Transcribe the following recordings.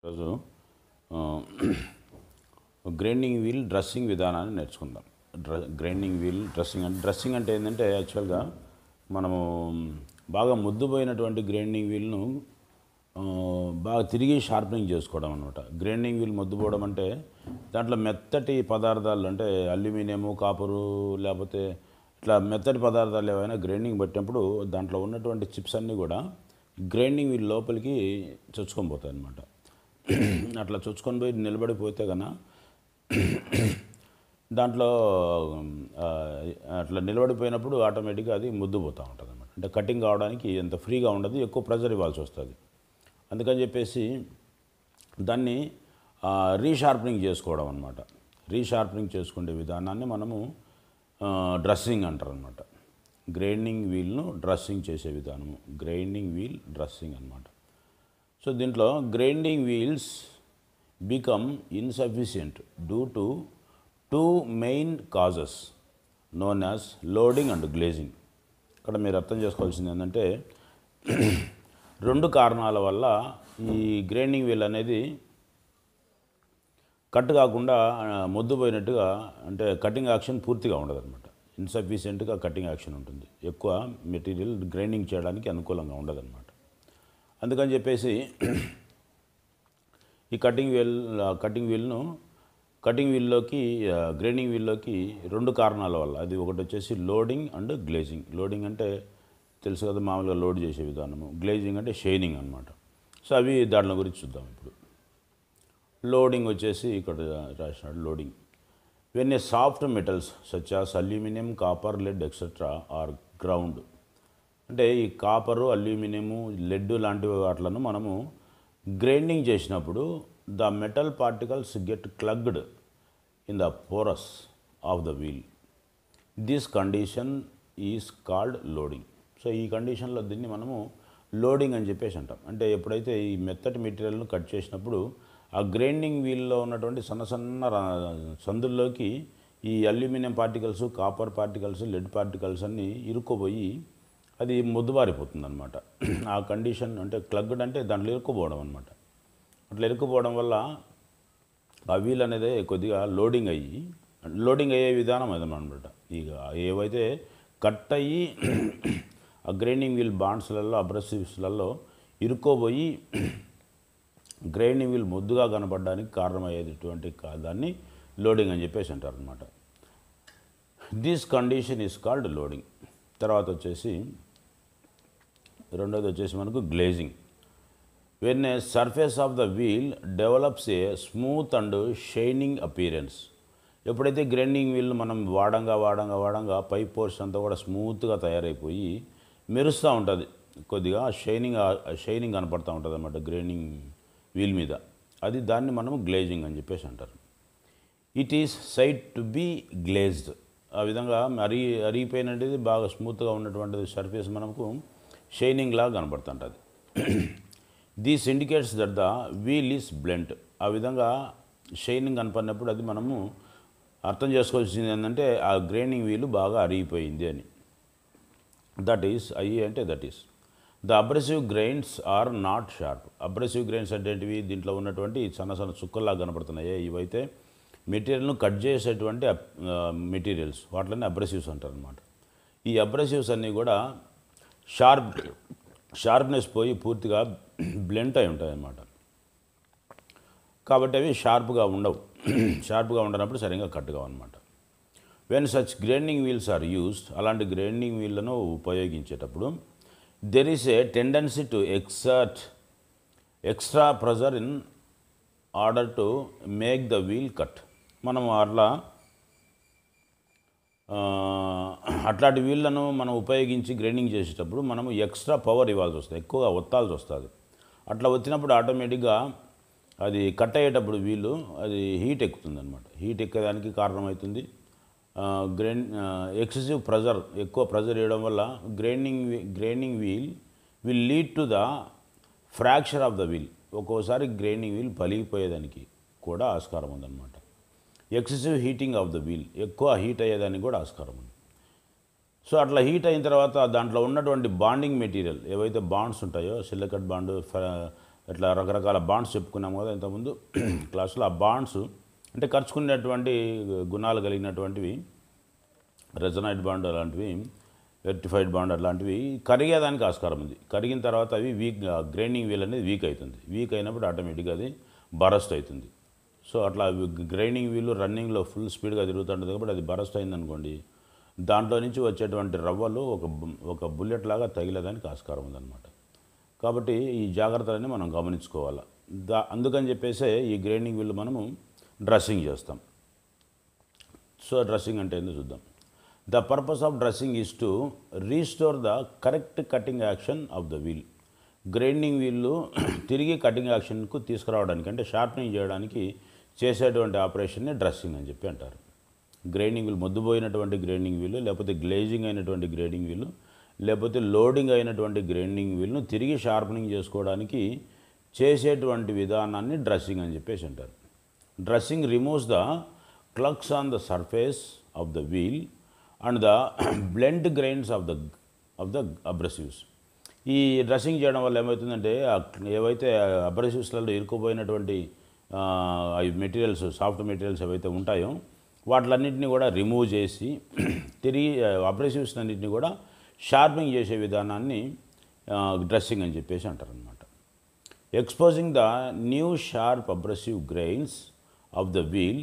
రోజు grinding wheel dressing విధానాన్ని నేర్చుకుందాం. గ్రైండింగ్ వీల్ డ్రెస్సింగ్ అంటే ఏంటంటే యాక్చువల్గా మనము బాగా ముద్దుపోయినటువంటి గ్రైండింగ్ వీల్ను బాగా తిరిగి షార్పనింగ్ చేసుకోవడం అనమాట. గ్రైండింగ్ వీల్ ముద్దుపోవడం అంటే దాంట్లో మెత్తటి పదార్థాలు అంటే అల్యూమినియము, కాపరు లేకపోతే ఇట్లా మెత్తటి పదార్థాలు ఏవైనా గ్రైండింగ్ పెట్టినప్పుడు దాంట్లో ఉన్నటువంటి చిప్స్ అన్నీ కూడా గ్రైండింగ్ వీల్ లోపలికి చొచ్చుకొని పోతాయి అన్నమాట. అట్లా చొచ్చుకొని పోయి నిలబడిపోతే కన్నా దాంట్లో అట్లా నిలబడిపోయినప్పుడు ఆటోమేటిక్గా అది ముద్దుపోతూ ఉంటుంది అన్నమాట. అంటే కటింగ్ కావడానికి ఎంత ఫ్రీగా ఉండదు, ఎక్కువ ప్రెజర్ ఇవ్వాల్సి వస్తుంది. అందుకని చెప్పేసి దాన్ని రీషార్పనింగ్ చేసుకోవడం అనమాట. రీషార్పనింగ్ చేసుకునే విధానాన్ని మనము డ్రెస్సింగ్ అంటారు అనమాట. గ్రైండింగ్ వీల్ను డ్రెస్సింగ్ చేసే విధానము గ్రైండింగ్ వీల్ డ్రెస్సింగ్ అనమాట. సో దీంట్లో grinding wheels become insufficient due to two main causes known as loading and glazing. ఇక్కడ మీరు అర్థం చేసుకోవాల్సింది ఏంటంటే రెండు కారణాల వల్ల ఈ గ్రైండింగ్ వీల్ అనేది కట్ కాకుండా మొద్దుపోయినట్టుగా, అంటే కటింగ్ యాక్షన్ పూర్తిగా ఉండదు అనమాట. ఇన్సఫిషియెంట్గా కటింగ్ యాక్షన్ ఉంటుంది, ఎక్కువ మెటీరియల్ గ్రైండింగ్ చేయడానికి అనుకూలంగా ఉండదన్నమాట. అందుకని చెప్పేసి ఈ కటింగ్ వీల్లోకి గ్రైండింగ్ వీల్లోకి రెండు కారణాల వల్ల, అది ఒకటి వచ్చేసి లోడింగ్ అండ్ గ్లేజింగ్. లోడింగ్ అంటే తెలుసు కదా, మామూలుగా లోడ్ చేసే విధానము. గ్లేజింగ్ అంటే షైనింగ్ అనమాట. సో అవి దాంట్లో గురించి చూద్దాం ఇప్పుడు. లోడింగ్ వచ్చేసి ఇక్కడ రాసినాడు. Loading when a soft metals such as aluminium, copper, lead etcetera are ground. అంటే ఈ కాపరు, అల్యూమినియము, లెడ్ లాంటి వాటిలను మనము గ్రైండింగ్ చేసినప్పుడు the metal particles get clogged in the pores of the wheel. This condition is called loading. So ఈ కండిషన్లో దీన్ని మనము loading అని చెప్పేసి అంటాం. అంటే ఎప్పుడైతే ఈ మెత్తటి మెటీరియల్ను కట్ చేసినప్పుడు ఆ గ్రైండింగ్ వీల్లో ఉన్నటువంటి సన్న సందుల్లోకి ఈ aluminium particles, copper particles, lead particles అన్నీ ఇరుక్కుపోయి అది ముద్దుబారిపోతుంది అనమాట. ఆ కండిషన్ అంటే క్లగ్డ్ అంటే దాంట్లో ఇరుక్కుపోవడం అనమాట. అట్లా ఇరుక్కుపోవడం వల్ల ఆ వీల్ అనేది కొద్దిగా లోడింగ్ అయ్యే విధానం అదనమాట. ఇక ఏవైతే కట్ అయ్యి ఆ గ్రైండింగ్ వీల్ బాండ్స్లలో, అబ్రెసివ్స్లలో ఇరుక్కోబోయి గ్రైండింగ్ వీల్ ముద్దుగా కనపడడానికి కారణమయ్యేటువంటి దాన్ని లోడింగ్ అని చెప్పేసి అంటారు అనమాట. This condition is called loading. తర్వాత వచ్చేసి రెండోది వచ్చేసి మనకు glazing. When a surface of the wheel develops a smooth and shining appearance. ఎప్పుడైతే గ్రైండింగ్ వీల్ మనం వాడంగా పై పోర్షన్ అంతా కూడా స్మూత్గా తయారైపోయి మెరుస్తూ ఉంటుంది, కొద్దిగా షైనింగ్ కనపడుతూ ఉంటుంది అన్నమాట గ్రైండింగ్ వీల్ మీద. అది దాన్ని మనం గ్లేజింగ్ అని చెప్పేసి అంటారు. It is said to be glazed. ఆ విధంగా అరిగిపోయినది బాగా స్మూత్గా ఉన్నటువంటిది సర్ఫేస్ మనకు షైనింగ్ లాగా కనపడుతుంటుంది. These indicates that the wheel is blunt. ఆ విధంగా షైనింగ్ కనపడినప్పుడు అది మనము అర్థం చేసుకోవాల్సింది ఏంటంటే ఆ గ్రైండింగ్ వీలు బాగా అరిగిపోయింది అని. That is the abrasive grains are not sharp. Abrasive grains అంటే ఏంటివి? దీంట్లో ఉన్నటువంటి సన్న చుక్కల్లాగా కనపడుతున్నాయి, ఇవైతే మెటీరియల్ను కట్ చేసేటువంటి మెటీరియల్స్, వాటిని అబ్రెసివ్స్ అంటారు అనమాట. ఈ అబ్రెసివ్స్ అన్నీ కూడా షార్ప్నెస్ పోయి పూర్తిగా బ్లెంట్ అయి ఉంటాయి అన్నమాట. కాబట్టి అవి షార్ప్గా ఉండనప్పుడు సరిగ్గా కట్ కావన్నమాట. When such grinding wheels are used, అలాంటి గ్రైండింగ్ వీళ్ళను ఉపయోగించేటప్పుడు there is a tendency to exert extra pressure in order to make the wheel cut. మనం అట్లాంటి వీళ్ళను మనం ఉపయోగించి గ్రైండింగ్ చేసేటప్పుడు మనము ఎక్స్ట్రా పవర్ ఇవ్వాల్సి వస్తుంది, ఎక్కువగా ఒత్తాల్సి వస్తుంది. అట్లా వచ్చినప్పుడు ఆటోమేటిక్గా అది కట్ అయ్యేటప్పుడు వీళ్ళు అది హీట్ ఎక్కుతుంది అనమాట. హీట్ ఎక్కేదానికి కారణమవుతుంది ఎక్సెసివ్ ప్రెజర్. ఎక్కువ ప్రెజర్ ఇవ్వడం వల్ల grinding wheel will lead to the fracture of the wheel. ఒక్కోసారి గ్రైండింగ్ వీల్ పలిగిపోయేదానికి కూడా ఆస్కారం ఉందన్నమాట. Excessive heating of the wheel, ఎక్కువ హీట్ అయ్యేదానికి కూడా ఆస్కారం ఉంది. సో అట్లా హీట్ అయిన తర్వాత దాంట్లో ఉన్నటువంటి బాండింగ్ మెటీరియల్ ఏవైతే బాండ్స్ ఉంటాయో, సిలికేట్ బాండ్, ఇట్లా రకరకాల బాండ్స్ చెప్పుకున్నాం కదా ఇంతకుముందు క్లాసులో. ఆ బాండ్స్ అంటే ఖర్చుకునేటువంటి గుణాలు కలిగినటువంటివి, రెజనైట్ బాండ్ అలాంటివి, వెర్టిఫైడ్ బాండ్ అలాంటివి కరిగేదానికి ఆస్కారం ఉంది. కరిగిన తర్వాత అవి వీక్, గ్రైండింగ్ వీల్ అనేది వీక్ అవుతుంది. వీక్ అయినప్పుడు ఆటోమేటిక్గా అది బరస్ట్ అవుతుంది. సో అట్లా గ్రైండింగ్ వీల్ రన్నింగ్లో ఫుల్ స్పీడ్గా తిరుగుతుంటుంది కాబట్టి అది బరస్ట్ అయిందనుకోండి, దాంట్లో నుంచి వచ్చేటువంటి రవ్వలు ఒక బుల్లెట్ లాగా తగిలేదానికి ఆస్కారం ఉందన్నమాట. కాబట్టి ఈ జాగ్రత్తలన్నీ మనం గమనించుకోవాలి. అందుకని చెప్పేసే ఈ గ్రైండింగ్ వీల్ మనము డ్రెస్సింగ్ చేస్తాం. సో డ్రెస్సింగ్ అంటే ఏందో చూద్దాం. The purpose of dressing is to restore the correct cutting action of the wheel. Grinding వీళ్ళు తిరిగి కటింగ్ యాక్షన్కు తీసుకురావడానికి, అంటే షార్ప్నింగ్ చేయడానికి చేసేటువంటి ఆపరేషన్ని డ్రెస్సింగ్ అని చెప్పి అంటారు. గ్రైండింగ్ వీల్, మొద్దుపోయినటువంటి గ్రైండింగ్ వీలు, లేకపోతే గ్లేజింగ్ అయినటువంటి గ్రైండింగ్ వీలు, లేకపోతే లోడింగ్ అయినటువంటి గ్రైండింగ్ వీల్ను తిరిగి షార్పనింగ్ చేసుకోవడానికి చేసేటువంటి విధానాన్ని డ్రెస్సింగ్ అని చెప్పేసి అంటారు. Dressing removes the clogs on the surface of the wheel and the blunt grains of the abrasives. ఈ డ్రెస్సింగ్ చేయడం వల్ల ఏమవుతుందంటే ఏవైతే అబ్రెసివ్స్లలో ఇరుక్కుపోయినటువంటి మెటీరియల్స్, సాఫ్ట్ మెటీరియల్స్ ఏవైతే ఉంటాయో వాటిలన్నింటినీ కూడా రిమూవ్ చేసి తిరిగి అబ్రెసివ్స్ అన్నింటినీ కూడా షార్పింగ్ చేసే విధానాన్ని డ్రెస్సింగ్ అని చెప్పేసి అంటారనమాట. Exposing the new sharp abrasive grains of the wheel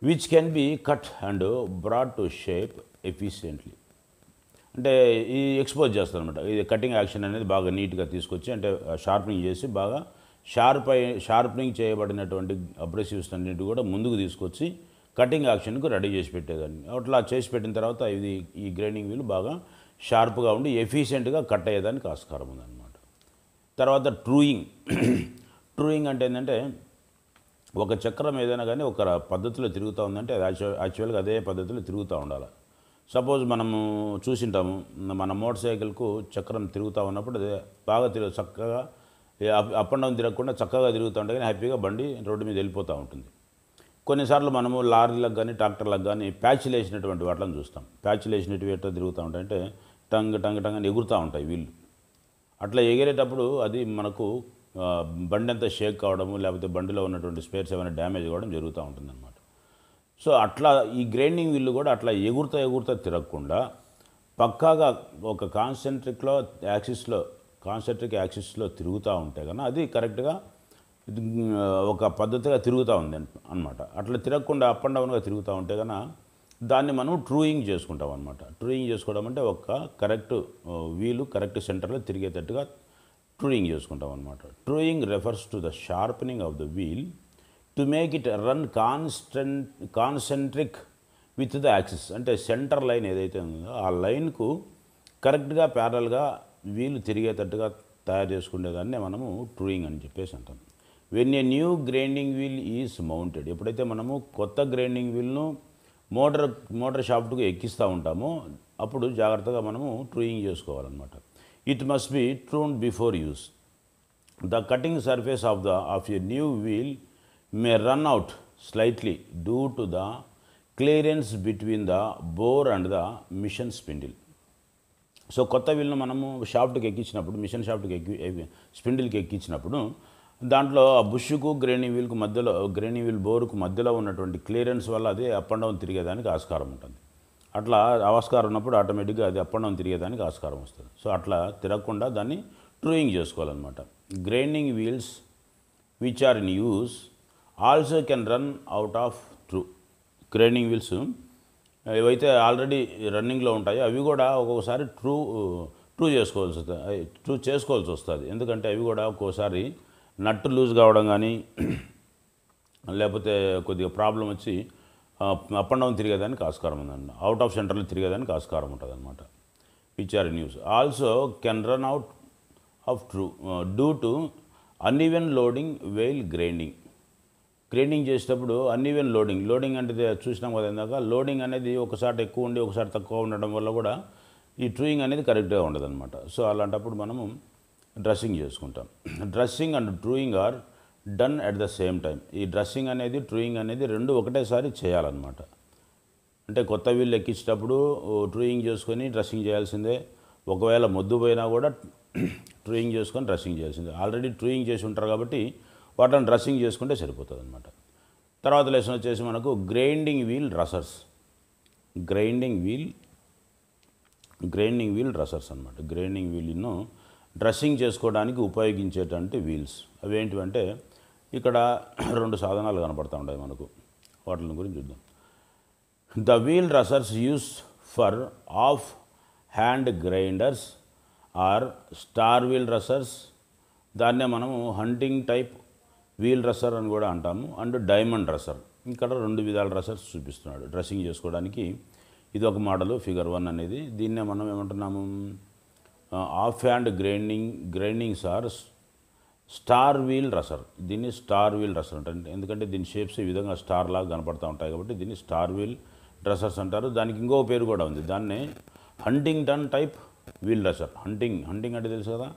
which can be cut and brought to shape efficiently. అంటే ఈ ఎక్స్పోజ్ చేస్తారు అనమాట. ఇది కటింగ్ యాక్షన్ అనేది బాగా నీట్గా తీసుకొచ్చి, అంటే షార్పనింగ్ చేసి బాగా షార్పనింగ్ చేయబడినటువంటి అబ్రెసివ్స్ అన్నింటి కూడా ముందుకు తీసుకొచ్చి కటింగ్ యాక్షన్కు రెడీ చేసి పెట్టేదాన్ని. అట్లా చేసి పెట్టిన తర్వాత ఇది ఈ గ్రైండింగ్ వీల్ బాగా షార్ప్గా ఉండి ఎఫిషియెంట్గా కట్ అయ్యేదానికి ఆస్కారం ఉందన్నమాట. తర్వాత ట్రూయింగ్ అంటే ఏంటంటే ఒక చక్రం ఏదైనా కానీ ఒక పద్ధతిలో తిరుగుతూ ఉందంటే అది యాక్చువల్గా అదే పద్ధతిలో తిరుగుతూ ఉండాలి. సపోజ్ మనము చూసింటాము, మన మోటార్ సైకిల్కు చక్రం తిరుగుతూ ఉన్నప్పుడు అదే బాగా చక్కగా అప్ అండ్ డౌన్ తిరగకుండా చక్కగా తిరుగుతూ ఉంటే కానీ హ్యాపీగా బండి రోడ్డు మీద వెళ్ళిపోతూ ఉంటుంది. కొన్నిసార్లు మనము లారీలకు కానీ ట్రాక్టర్లకు కానీ ప్యాచ్లు వేసినటువంటి వాటిని చూస్తాం. ప్యాచ్లు వేసినవి ఎట్లా తిరుగుతూ ఉంటాయంటే టంగ్ టంగ్ టంగ్ అని ఎగురుతూ ఉంటాయి వీళ్ళు. అట్లా ఎగిరేటప్పుడు అది మనకు బండి అంతా షేక్ కావడము, లేకపోతే బండిలో ఉన్నటువంటి స్పేర్స్ ఏమైనా డ్యామేజ్ కావడం జరుగుతూ ఉంటుందన్నమాట. సో అట్లా ఈ గ్రైండింగ్ వీళ్ళు కూడా అట్లా ఎగురుతా తిరగకుండా పక్కాగా ఒక కాన్సెంట్రిక్ యాక్సిస్లో తిరుగుతూ ఉంటే కన్నా అది కరెక్ట్గా ఒక పద్ధతిగా తిరుగుతూ ఉంది అనమాట. అట్లా తిరగకుండా అప్ అండ్ డౌన్గా తిరుగుతూ ఉంటే కన్నా దాన్ని మనం ట్రూయింగ్ చేసుకుంటాం అనమాట. ట్రూయింగ్ చేసుకోవడం అంటే ఒక కరెక్ట్ వీలు కరెక్ట్ సెంటర్లో తిరిగేటట్టుగా ట్రూయింగ్ చేసుకుంటాం అనమాట. Truing refers to the sharpening of the wheel to make it run concentric with the axis. అంటే సెంటర్ లైన్ ఏదైతే ఉందో ఆ లైన్కు కరెక్ట్గా ప్యారల్గా వీలు తిరిగేటట్టుగా తయారు చేసుకునేదాన్ని మనము ట్రూయింగ్ అని చెప్పేసి అంటాం. When a new grinding wheel is mounted, ఎప్పుడైతే మనము కొత్త గ్రైండింగ్ వీల్ను మోటార్ షాఫ్ట్కు ఎక్కిస్తూ ఉంటామో అప్పుడు జాగ్రత్తగా మనము ట్రూయింగ్ చేసుకోవాలన్నమాట. It must be trued before use. The cutting surface of a new wheel may run out slightly due to the clearance between the bore and the machine spindle. So కొత్త వీల్ను మనము షాఫ్ట్కి ఎక్కించినప్పుడు, machine షాఫ్ట్కి స్పిండిల్కి ఎక్కించినప్పుడు దాంట్లో ఆ బుష్కు grinding వీల్కు మధ్యలో, grinding wheel బోరుకు మధ్యలో ఉన్నటువంటి clearance వల్ల అది అప్ అండ్ డౌన్ తిరిగేదానికి ఆస్కారం ఉంటుంది. అట్లా ఆస్కారం ఉన్నప్పుడు ఆటోమేటిక్గా అది అప్ అండ్ డౌన్ తిరిగేదానికి ఆస్కారం వస్తుంది. సో అట్లా తిరగకుండా దాన్ని ట్రూయింగ్ చేసుకోవాలన్నమాట. Grinding wheels which are in use also can run out of true. Grinding wheels ఏవైతే ఆల్రెడీ రన్నింగ్లో ఉంటాయో అవి కూడా ఒక్కొక్కసారి ట్రూ చేసుకోవాల్సి వస్తుంది. ఎందుకంటే అవి కూడా ఒక్కోసారి నట్టు లూజ్ కావడం కానీ లేకపోతే కొద్దిగా ప్రాబ్లం వచ్చి అప్ అండ్ డౌన్ తిరిగేదానికి ఆస్కారం ఉందండి. అవుట్ ఆఫ్ సెంటర్లో తిరిగేదానికి ఆస్కారం ఉంటుంది అనమాట. Which are in use also can run out of true due to uneven loading while grinding చేసేటప్పుడు అన్ఈవెన్ లోడింగ్ అంటే చూసినాం కదా ఇందాక. లోడింగ్ అనేది ఒకసారి ఎక్కువ ఉండి ఒకసారి తక్కువ ఉండడం వల్ల కూడా ఈ ట్రూయింగ్ అనేది కరెక్ట్గా ఉండదు అనమాట. సో అలాంటప్పుడు మనము డ్రెస్సింగ్ చేసుకుంటాం. Dressing and truing are done at the same time. ఈ డ్రెస్సింగ్ అనేది ట్రూయింగ్ అనేది రెండు ఒకటేసారి చేయాలన్నమాట. అంటే కొత్త వీళ్ళు ఎక్కించేటప్పుడు ట్రూయింగ్ చేసుకొని డ్రెస్సింగ్ చేయాల్సిందే. ఒకవేళ మొద్దు పోయినా కూడా ట్రూయింగ్ చేసుకొని డ్రెస్సింగ్ చేయాల్సింది. ఆల్రెడీ ట్రూయింగ్ చేసి ఉంటారు కాబట్టి వాటిని డ్రెస్సింగ్ చేసుకుంటే సరిపోతుంది అనమాట. తర్వాత లెసన్ వచ్చేసి మనకు గ్రైండింగ్ వీల్ రసర్స్. గ్రైండింగ్ వీల్ రసర్స్ అనమాట. గ్రైండింగ్ వీల్ను డ్రెస్సింగ్ చేసుకోవడానికి ఉపయోగించేటువంటి వీల్స్ అవి ఏంటివంటే ఇక్కడ 2 సాధనాలు కనపడుతూ ఉంటాయి మనకు. వాటిని గురించి చూద్దాం. The wheel dressers used for off hand grinders are star wheel dressers. దాన్నే మనము హంటింగ్ టైప్ వీల్ రసర్ అని కూడా అంటాము, అండ్ డైమండ్ రసర్. ఇక్కడ 2 విధాల రసర్స్ చూపిస్తున్నాడు డ్రెస్సింగ్ చేసుకోవడానికి. ఇది ఒక మోడలు ఫిగర్ 1 అనేది. దీన్నే మనం ఏమంటున్నాము, ఆఫ్ హ్యాండ్ గ్రైండింగ్ సార్ స్టార్ వీల్ రసర్. దీన్ని స్టార్ వీల్ రసర్ అంటారు. ఎందుకంటే దీని షేప్స్ ఈ విధంగా స్టార్ లాగా కనపడుతూ ఉంటాయి కాబట్టి దీన్ని స్టార్ వీల్ డ్రెస్సర్స్ అంటారు. దానికి ఇంకో పేరు కూడా ఉంది, దాన్నే హంటింగ్టన్ టైప్ వీల్ రసర్. హంటింగ్ అంటే తెలుసు కదా,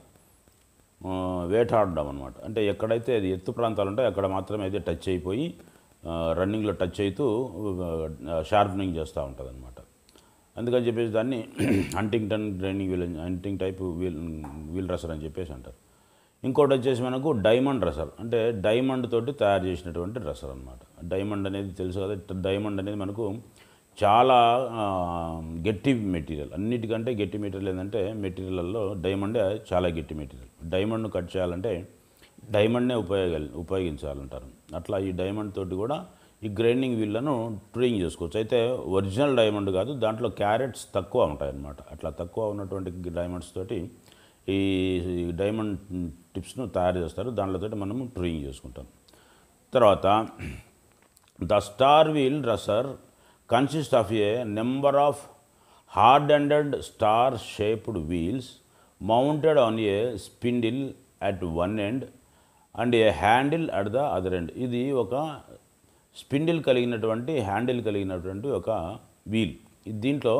వేటాడడం అనమాట. అంటే ఎక్కడైతే అది ఎత్తు ప్రాంతాలు ఉంటాయో అక్కడ మాత్రమే అయితే టచ్ అయిపోయి రన్నింగ్లో టచ్ అవుతూ షార్పనింగ్ చేస్తూ ఉంటుంది అనమాట. అందుకని చెప్పేసి దాన్ని హంటింగ్ టైప్ వీల్ రసర్ అని చెప్పేసి అంటారు. ఇంకోటి వచ్చేసి మనకు డైమండ్ రసర్, అంటే డైమండ్ తోటి తయారు చేసినటువంటి రసర్ అనమాట. డైమండ్ అనేది తెలుసు కదా, డైమండ్ అనేది మనకు చాలా గట్టి మెటీరియల్. అన్నిటికంటే గట్టి మెటీరియల్ ఏంటంటే మెటీరియల్లో డైమండే చాలా గట్టి మెటీరియల్. డైమండ్ను కట్ చేయాలంటే డైమండ్నే ఉపయోగించాలంటారు. అట్లా ఈ డైమండ్ తోటి కూడా ఈ గ్రైండింగ్ వీళ్ళను ట్రూయింగ్ చేసుకోవచ్చు. అయితే ఒరిజినల్ డైమండ్ కాదు, దాంట్లో క్యారెట్స్ తక్కువ ఉంటాయి అన్నమాట. అట్లా తక్కువ ఉన్నటువంటి డైమండ్స్ తోటి ఈ డైమండ్ టిప్స్ను తయారు చేస్తారు. దాంట్లోతో మనము ట్రూయింగ్ చేసుకుంటాం. తర్వాత the star wheel dresser consist of a number of hard-ended star-shaped wheels mounted on a spindle at one end and a handle at the other end. ఇది ఒక స్పిండిల్ కలిగినటువంటి హ్యాండిల్ కలిగినటువంటి ఒక వీల్. దీంట్లో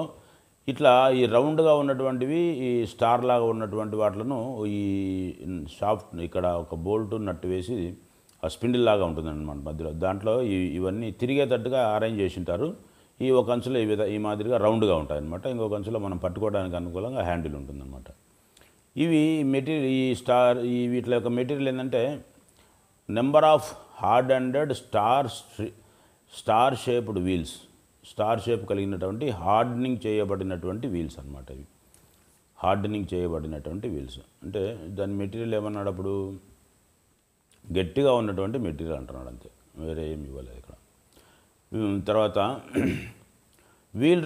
ఇట్లా ఈ రౌండ్గా ఉన్నటువంటివి ఈ స్టార్ లాగా ఉన్నటువంటి వాటిలను ఈ షాఫ్ట్ ఇక్కడ ఒక బోల్ట్ నట్టు వేసి ఆ స్పిండిల్ లాగా ఉంటుందన్నమాట మధ్యలో. దాంట్లో ఇవన్నీ తిరిగేటట్టుగా అరేంజ్ చేసి ఉంటారు. ఈ ఒక అంచులో ఈ మాదిరిగా రౌండ్గా ఉంటాయన్నమాట. ఇంకొక అంచులో మనం పట్టుకోవడానికి అనుకూలంగా హ్యాండిల్ ఉంటుందన్నమాట. ఇవి మెటీరియల్ వీటి యొక్క మెటీరియల్ ఏంటంటే number of hard ended star shaped wheels. Star shape కలిగినటువంటి హార్డనింగ్ చేయబడినటువంటి వీల్స్ అనమాట. ఇవి హార్డనింగ్ చేయబడినటువంటి వీల్స్ అంటే దాని మెటీరియల్ ఏమన్నాడు అప్పుడు, గట్టిగా ఉన్నటువంటి మెటీరియల్ అంటున్నాడు, అంతే, వేరే ఏమి ఇవ్వలేదు ఇక్కడ. తర్వాత wheel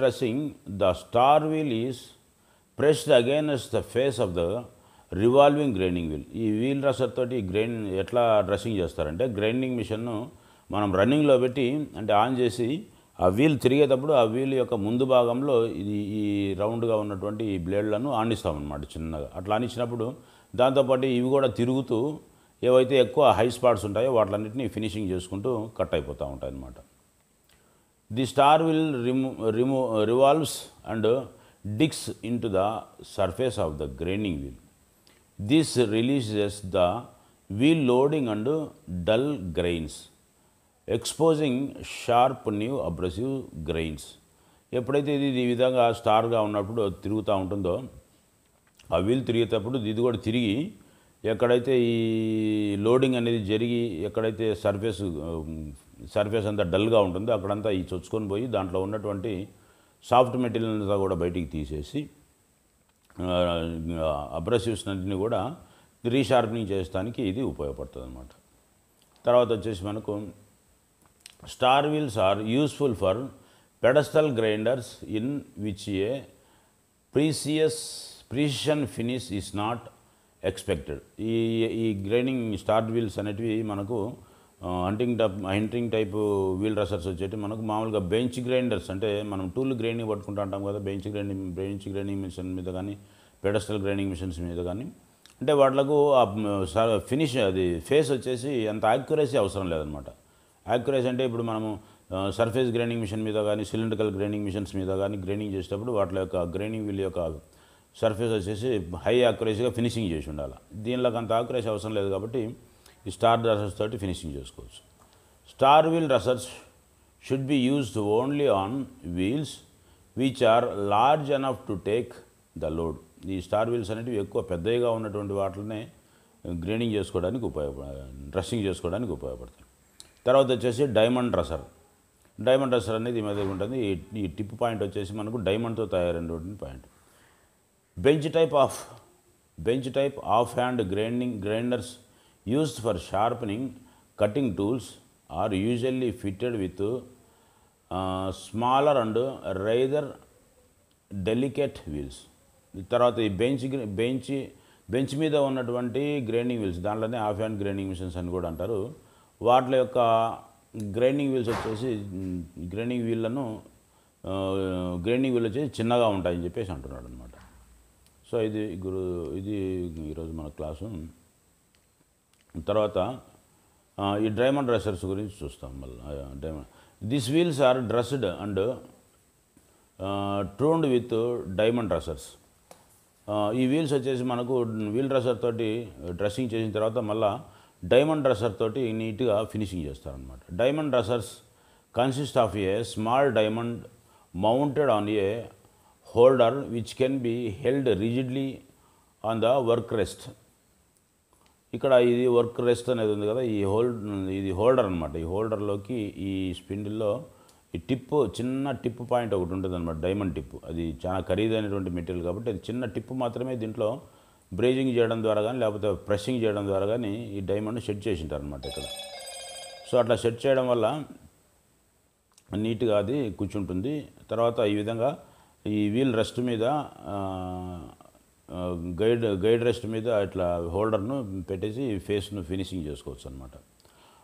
dressing the star wheel is pressed against the face of the revolving grinding wheel. ఈ వీల్ రసర్ తోటి ఎట్లా డ్రెస్సింగ్ చేస్తారంటే గ్రైండింగ్ మిషన్ను మనం రన్నింగ్లో పెట్టి అంటే ఆన్ చేసి ఆ వీల్ తిరిగేటప్పుడు ఆ వీల్ యొక్క ముందు భాగంలో ఈ రౌండ్గా ఉన్నటువంటి ఈ బ్లేడ్లను ఆనిస్తామన్నమాట చిన్నగా. అట్లా ఆనిచ్చినప్పుడు దాంతోపాటు ఇవి కూడా తిరుగుతూ ఏవైతే ఎక్కువ హై స్పాట్స్ ఉంటాయో వాటిలన్నింటినీ ఫినిషింగ్ చేసుకుంటూ కట్ అయిపోతూ ఉంటాయి అన్నమాట. The star will revolves and digs into the surface of the grinding wheel. This releases the wheel loading and dull grains, exposing sharp new abrasive grains. ఎప్పుడైతే ఇది ఈ విధంగా స్టార్గా ఉన్నప్పుడు తిరుగుతూ ఉంటుందో ఆ వీల్ తిరిగేటప్పుడు ఇది కూడా తిరిగి ఎక్కడైతే ఈ లోడింగ్ అనేది జరిగి ఎక్కడైతే సర్ఫేస్ అంతా డల్గా ఉంటుందో అక్కడంతా ఈ చొచ్చుకొని పోయి దాంట్లో ఉన్నటువంటి సాఫ్ట్ మెటీరియల్ అంతా కూడా బయటికి తీసేసి అబ్రెసివ్స్ అన్నింటినీ కూడా రీషార్పనింగ్ చేయడానికి ఇది ఉపయోగపడుతుంది అన్నమాట. తర్వాత వచ్చేసి మనకు star wheels are useful for pedestal grinders in which a precision finish is not expected. ఈ గ్రైండింగ్ స్టార్ వీల్స్ అనేటివి మనకు హంటింగ్ టైప్ వీల్ రసర్స్ వచ్చేటి మనకు మామూలుగా బెంచ్ గ్రైండర్స్, అంటే మనం టూల్ గ్రైండింగ్ పట్టుకుంటూ ఉంటాం కదా, బెంచ్ గ్రైండింగ్ మిషన్ మీద కానీ పెడస్టల్ గ్రైండింగ్ మిషన్స్ మీద కానీ, అంటే వాటికు ఫినిష్ అది ఫేస్ వచ్చేసి అంత యాక్యురసీ అవసరం లేదనమాట. యాక్యురసీ అంటే ఇప్పుడు మనము సర్ఫేస్ గ్రైండింగ్ మిషన్ మీద కానీ సిలిండ్రికల్ గ్రైండింగ్ మిషన్స్ మీద కానీ గ్రైండింగ్ చేసేటప్పుడు వాటి యొక్క గ్రైండింగ్ వీల్ యొక్క సర్ఫేస్ వచ్చేసి హై యాక్యురసీగా ఫినిషింగ్ చేసి ఉండాలి. దీనిలోకి అంత యాక్యురసీ అవసరం లేదు కాబట్టి ఈ స్టార్ రసర్స్ తోటి ఫినిషింగ్ చేసుకోవచ్చు. Star wheel dressers should be used only on wheels which are large enough to take the load. ఈ స్టార్ వీల్స్ అనేటివి ఎక్కువ పెద్దగా ఉన్నటువంటి వాటినే గ్రైండింగ్ చేసుకోవడానికి డ్రెస్సింగ్ చేసుకోవడానికి ఉపయోగపడతాయి. తర్వాత వచ్చేసి డైమండ్ డ్రెస్సర్. డైమండ్ డ్రెస్సర్ అనేది ఈ మీద ఉంటుంది. ఈ టిప్ పాయింట్ వచ్చేసి మనకు డైమండ్తో తయారైనటువంటి point. Bench type of hand grinders used for sharpening cutting tools are usually fitted with smaller and rather delicate wheels. తర్వాత ఈ బెంచ్ మీద ఉన్నటువంటి గ్రైండింగ్ వీల్స్, దాంట్లోనే హాఫ్ హ్యాండ్ గ్రైండింగ్ మిషన్స్ అని కూడా అంటారు. వాటి యొక్క గ్రైండింగ్ వీల్స్ వచ్చేసి గ్రైండింగ్ వీల్ వచ్చేసి చిన్నగా ఉంటాయని చెప్పేసి అంటున్నాడు అనమాట. సో ఇది ఈరోజు మన క్లాసు. తర్వాత ఈ డైమండ్ డ్రెస్సర్స్ గురించి చూస్తాం మళ్ళీ. This wheels are dressed and trued with diamond dressers. ఈ వీల్స్ వచ్చేసి మనకు వీల్ డ్రెస్సర్ తోటి డ్రెస్సింగ్ చేసిన తర్వాత మళ్ళీ డైమండ్ డ్రెస్సర్ తోటి నీట్గా ఫినిషింగ్ చేస్తారనమాట. Diamond dressers consist of a small diamond mounted on a holder which can be held rigidly on the work rest. ఇక్కడ ఇది వర్క్ రెస్ట్ అనేది ఉంది కదా, ఇది హోల్డర్ అనమాట. ఈ హోల్డర్లోకి ఈ స్పిండిల్లో ఈ చిన్న టిప్ పాయింట్ ఒకటి ఉంటుంది అనమాట, డైమండ్ టిప్. అది చాలా ఖరీదైనటువంటి మెటీరియల్ కాబట్టి అది చిన్న టిప్ మాత్రమే దీంట్లో బ్రేజింగ్ చేయడం ద్వారా కానీ లేకపోతే ప్రెస్సింగ్ చేయడం ద్వారా కానీ ఈ డైమండ్ సెట్ చేసి ఉంటారు అనమాట ఇక్కడ. సో అట్లా సెట్ చేయడం వల్ల నీట్గా అది కూర్చుంటుంది. తర్వాత ఈ విధంగా ఈ వీల్ రెస్ట్ మీద గైడ్ రెస్ట్ మీద ఇట్లా హోల్డర్ను పెట్టేసి ఫేస్ను ఫినిషింగ్ చేసుకోవచ్చు అనమాట.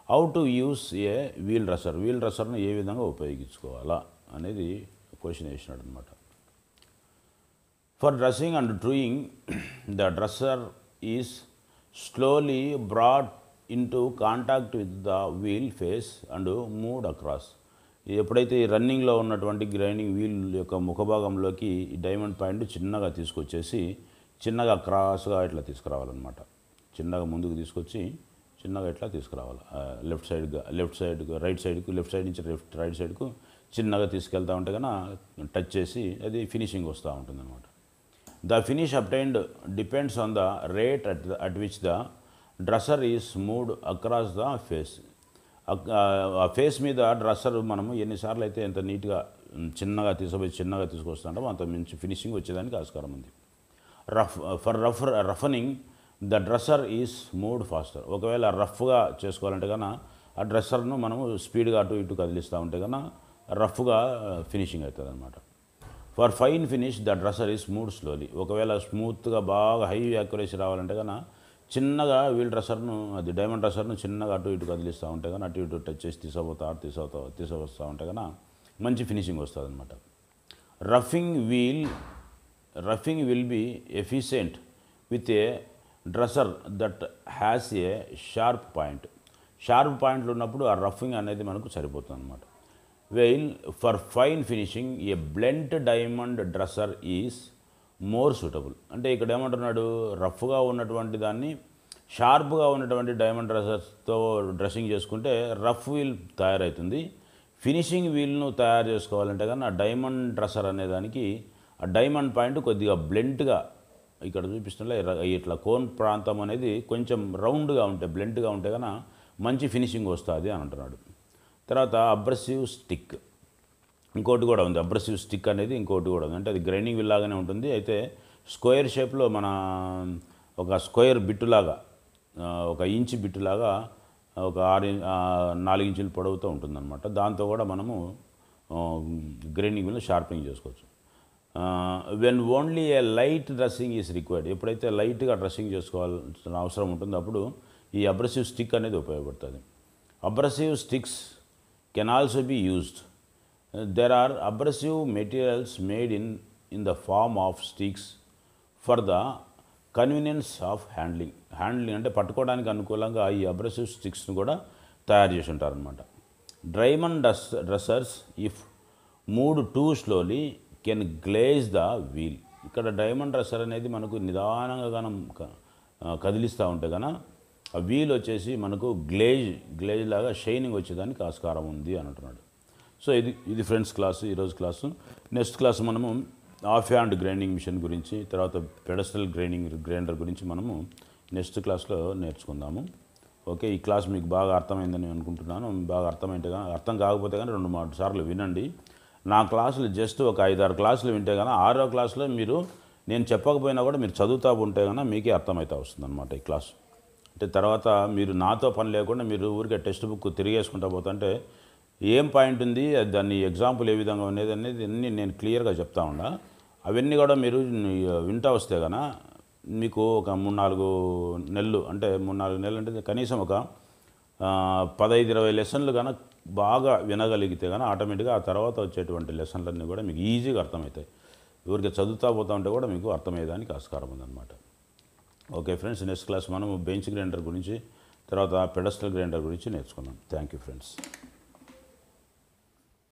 How to use a wheel డ్రెస్సర్ను ఏ విధంగా ఉపయోగించుకోవాలా అనేది క్వశ్చన్ వేసినాడు అనమాట. For dressing and truing the dresser is slowly brought into contact with the wheel face and moved across. ఎప్పుడైతే ఈ రన్నింగ్లో ఉన్నటువంటి గ్రైండింగ్ వీల్ యొక్క ముఖభాగంలోకి ఈ డైమండ్ పాయింట్ చిన్నగా తీసుకొచ్చేసి చిన్నగా క్రాస్గా ఇట్లా తీసుకురావాలన్నమాట. చిన్నగా ముందుకు తీసుకొచ్చి చిన్నగా ఇట్లా తీసుకురావాలి. లెఫ్ట్ సైడ్కు రైట్ సైడ్ నుంచి రైట్ సైడ్కు చిన్నగా తీసుకెళ్తూ ఉంటే కన్నా టచ్ చేసి అది ఫినిషింగ్ వస్తూ ఉంటుంది అనమాట. The finish obtained depends on the rate at which the dresser is moved across the face. ఆ ఫేస్ మీద డ్రెస్సర్ మనము ఎన్నిసార్లు అయితే ఎంత నీట్గా చిన్నగా తీసుకొస్తాంటామో అంత మంచి ఫినిషింగ్ వచ్చేదానికి ఆస్కారం ఉంది. Roughening the dresser is moved faster. ఒకవేళ రఫ్గా చేసుకోవాలంటే కన్నా ఆ డ్రెస్సర్ను మనము స్పీడ్గా అటు ఇటు కదిలిస్తూ ఉంటే కన్నా రఫ్గా ఫినిషింగ్ అవుతుంది అనమాట. For fine finish the dresser is moved slowly. ఒకవేళ స్మూత్గా బాగా హై యాక్యురసీ రావాలంటే కన్నా చిన్నగా వీల్ డ్రెస్సర్ను అది డైమండ్ డ్రెస్సర్ను చిన్నగా అటు ఇటు కదిలిస్తూ ఉంటే కానీ అటు ఇటు టచ్ చేసి తీసుకొస్తూ ఉంటే కన్నా మంచి ఫినిషింగ్ వస్తుంది అనమాట. Roughing will be efficient with a dresser that has a sharp పాయింట్లు ఉన్నప్పుడు ఆ రఫింగ్ అనేది మనకు సరిపోతుంది అనమాట. While for fine finishing a blunt diamond dresser is more suitable. అంటే ఇక్కడ ఏమంటున్నాడు, రఫ్గా ఉన్నటువంటి దాన్ని షార్ప్గా ఉన్నటువంటి డైమండ్ డ్రెస్సర్స్తో డ్రెస్సింగ్ చేసుకుంటే రఫ్ వీల్ తయారవుతుంది. ఫినిషింగ్ వీల్ను తయారు చేసుకోవాలంటే కానీ ఆ డైమండ్ డ్రెస్సర్ అనేదానికి ఆ డైమండ్ పాయింట్ కొద్దిగా బ్లెంట్గా ఇక్కడ చూపిస్తుంటే ఇట్లా కోన్ ప్రాంతం అనేది కొంచెం రౌండ్గా ఉంటే బ్లెంట్గా ఉంటే కన్నా మంచి ఫినిషింగ్ వస్తుంది అని అంటున్నాడు. తర్వాత అబ్రెసివ్ స్టిక్ ఇంకోటి కూడా ఉంది. అబ్రెసివ్ స్టిక్ అనేది ఇంకోటి కూడా ఉంది. అంటే అది గ్రైండింగ్ వీల్ లాగానే ఉంటుంది. అయితే స్క్వేర్ షేప్లో మన ఒక స్క్వేర్ బిట్టులాగా ఒక ఇంచు బిట్టులాగా ఒక 4 ఇంచుల పొడవుతో ఉంటుందన్నమాట. దాంతో కూడా మనము గ్రైండింగ్ వీల్ షార్పింగ్ చేసుకోవచ్చు. When only A light dressing is required. ఎప్పుడైతే లైట్గా డ్రెస్సింగ్ చేసుకోవాల్సిన అవసరం ఉంటుందో అప్పుడు ఈ అబ్రెసివ్ స్టిక్ అనేది ఉపయోగపడుతుంది. Abrasive sticks can also be used. There are abrasive materials made in the form of sticks for the convenience of handling అంటే పట్టుకోవడానికి అనుకూలంగా ఈ అబ్రెసివ్ స్టిక్స్ను కూడా తయారు చేసి ఉంటారనమాట. Diamond dressers if moved too slowly can glaze the wheel. ఇక్కడ diamond dresser అనేది మనకు నిదానంగా గానం కదిలిస్తూ ఉంటే కనుక ఆ వీల్ వచ్చేసి మనకు గ్లేజ్ లాగా షైనింగ్ వచ్చేదానికి ఆస్కారం ఉంది అని అంటున్నాడు. సో ఇది ఫ్రెండ్స్ క్లాసు, ఈరోజు క్లాసు. నెక్స్ట్ క్లాసు మనము ఆఫ్ హ్యాండ్ గ్రైండింగ్ మిషన్ గురించి, తర్వాత పెడస్టల్ గ్రైండర్ గురించి మనము నెక్స్ట్ క్లాస్లో నేర్చుకుందాము. ఓకే, ఈ క్లాస్ మీకు బాగా అర్థమైందని అనుకుంటున్నాను. బాగా అర్థం కాకపోతే కానీ 2-3 సార్లు వినండి. నా క్లాసులు జస్ట్ ఒక 5-6 క్లాసులు వింటే కానీ 6వ క్లాసులో మీరు నేను చెప్పకపోయినా కూడా మీరు చదువుతూ ఉంటే కానీ మీకే అర్థమవుతూ వస్తుందన్నమాట ఈ క్లాస్. అంటే తర్వాత మీరు నాతో పని లేకుండా మీరు ఊరికే టెక్స్ట్ బుక్ తిరిగేసుకుంటా పోతుంటే ఏం పాయింట్ ఉంది, దాన్ని ఎగ్జాంపుల్ ఏ విధంగా అనేది అన్నీ నేను క్లియర్గా చెప్తా ఉండా. అవన్నీ కూడా మీరు వింటా వస్తే కనుక మీకు ఒక 3-4 నెలలు, అంటే 3-4 నెలలు అంటే కనీసం ఒక 15-20 లెసన్లు కనుక బాగా వినగలిగితే కానీ ఆటోమేటిక్గా ఆ తర్వాత వచ్చేటువంటి లెసన్లన్నీ కూడా మీకు ఈజీగా అర్థమవుతాయి. ఊరికే చదువుతూ పోతూ ఉంటే కూడా మీకు అర్థమయ్యేదానికి ఆస్కారం ఉందన్నమాట. ఓకే ఫ్రెండ్స్, నెక్స్ట్ క్లాస్ మనం బెంచ్ గ్రైండర్ గురించి, తర్వాత పెడస్టల్ గ్రైండర్ గురించి నేర్చుకుందాం. Thank you friends.